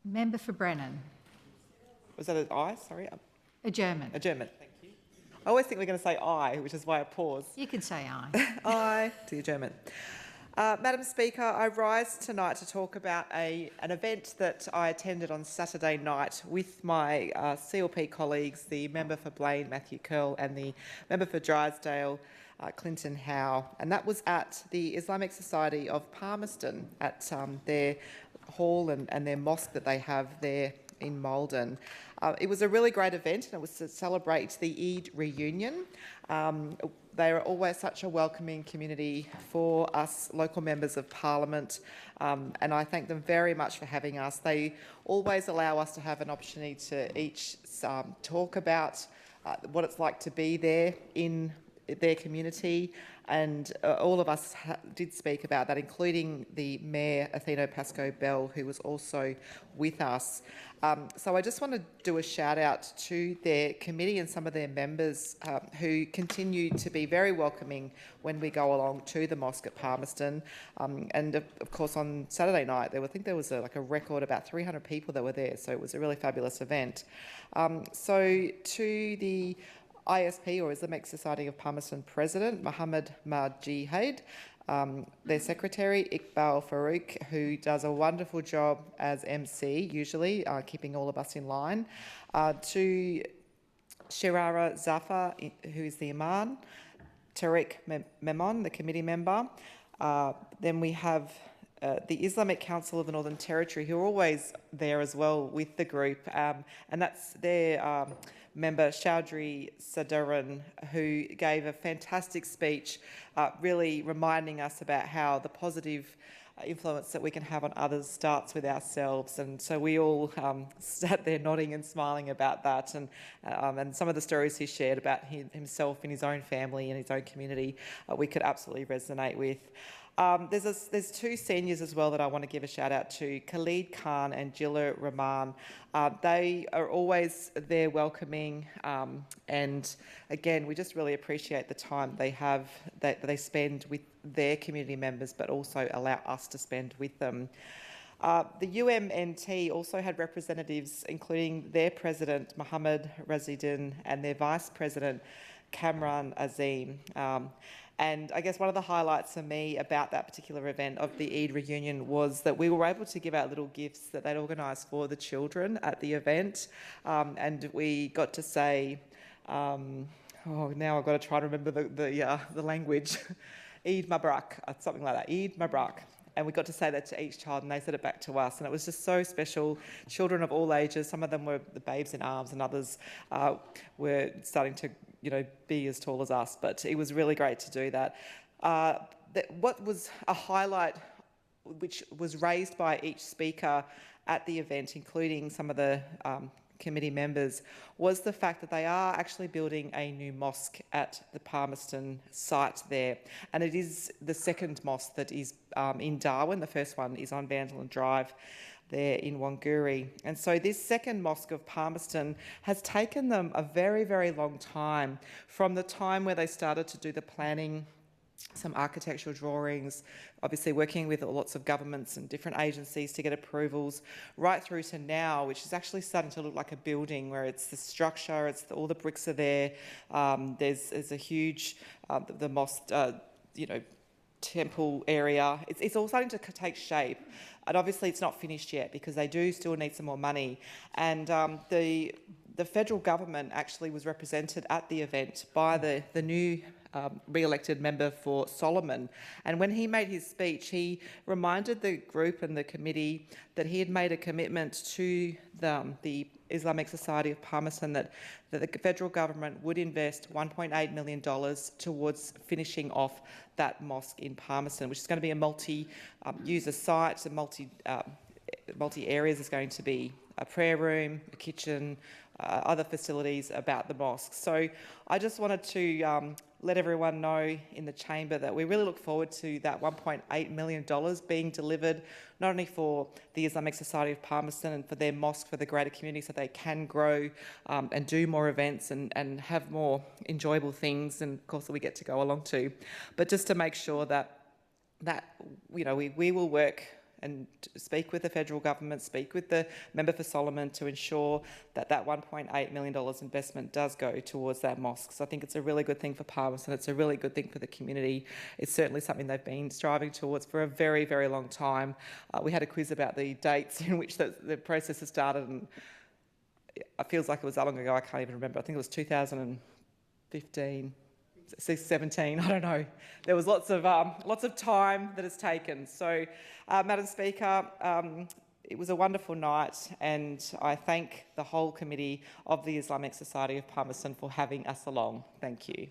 Member for Brennan. Was that an aye? Sorry. Adjournment. Adjournment. Thank you. I always think we're going to say aye, which is why I pause. You can say aye. Aye to the adjournment. Madam Speaker, I rise tonight to talk about an event that I attended on Saturday night with my CLP colleagues, the member for Blaine, Matthew Curl, and the member for Drysdale, Clinton Howe, and that was at the Islamic Society of Palmerston at their hall and their mosque that they have there in Maldon. It was a really great event, and it was to celebrate the Eid reunion. They are always such a welcoming community for us local members of Parliament, and I thank them very much for having us. They always allow us to have an opportunity to each talk about what it's like to be there in their community, and all of us did speak about that, including the Mayor, Athena Pascoe-Bell, who was also with us. So I just want to do a shout out to their committee and some of their members who continue to be very welcoming when we go along to the mosque at Palmerston. And of course on Saturday night, I think there was like a record about 300 people that were there, so it was a really fabulous event. So to the ISP, or Islamic Society of Palmerston President, Mohammed Majihad, their Secretary, Iqbal Farouk, who does a wonderful job as MC, usually, keeping all of us in line, to Shirara Zafar, who is the Imam, Tariq Memon, the committee member. Then we have the Islamic Council of the Northern Territory, who are always there as well with the group, and that's their member Chowdhury Sadaran, who gave a fantastic speech, really reminding us about how the positive influence that we can have on others starts with ourselves. And so we all sat there nodding and smiling about that, and some of the stories he shared about himself and his own family and his own community, we could absolutely resonate with. There's two seniors as well that I want to give a shout out to, Khalid Khan and Jilla Rahman. They are always there welcoming, and again, we just really appreciate the time they have, that they spend with their community members, but also allow us to spend with them. The UMNT also had representatives, including their president, Mohammed Razidin, and their vice president, Kamran Azim. And I guess one of the highlights for me about that particular event of the Eid reunion was that we were able to give out little gifts that they'd organised for the children at the event. And we got to say, now I've got to try to remember the language, Eid Mabrak, something like that, Eid Mabrak. And we got to say that to each child, and they said it back to us. And it was just so special. Children of all ages, some of them were the babes in arms, and others were starting to, be as tall as us. But it was really great to do that. What was a highlight, which was raised by each speaker at the event, including some of the committee members, was the fact that they are actually building a new mosque at the Palmerston site there. And it is the second mosque that is in Darwin. The first one is on Vanderland Drive there in Wanguri. And so this second mosque of Palmerston has taken them a very, very long time, from the time where they started to do the planning, some architectural drawings, obviously working with lots of governments and different agencies to get approvals, right through to now, which is actually starting to look like a building, where it's the structure, all the bricks are there. There's a huge, the mosque, temple area. It's all starting to take shape, and obviously it's not finished yet because they do still need some more money. And the federal government actually was represented at the event by the new re-elected member for Solomon. And when he made his speech, he reminded the group and the committee that he had made a commitment to the Islamic Society of Palmerston that the federal government would invest $1.8 million towards finishing off that mosque in Palmerston, which is going to be a multi-user site, a multi-areas. There's going to be a prayer room, a kitchen, other facilities about the mosque. So I just wanted to let everyone know in the chamber that we really look forward to that $1.8 million being delivered, not only for the Islamic Society of Palmerston and for their mosque for the greater community, so they can grow and do more events and have more enjoyable things, and of course that we get to go along to, but just to make sure that we will work and speak with the federal government, speak with the member for Solomon to ensure that that $1.8 million investment does go towards that mosque. So I think it's a really good thing for Palmerston. It's a really good thing for the community. It's certainly something they've been striving towards for a very, very long time. We had a quiz about the dates in which the process has started, and it feels like it was that long ago. I can't even remember. I think it was 2015. 17, I don't know. There was lots of time that has taken. So, Madam Speaker, it was a wonderful night, and I thank the whole committee of the Islamic Society of Palmerston for having us along. Thank you.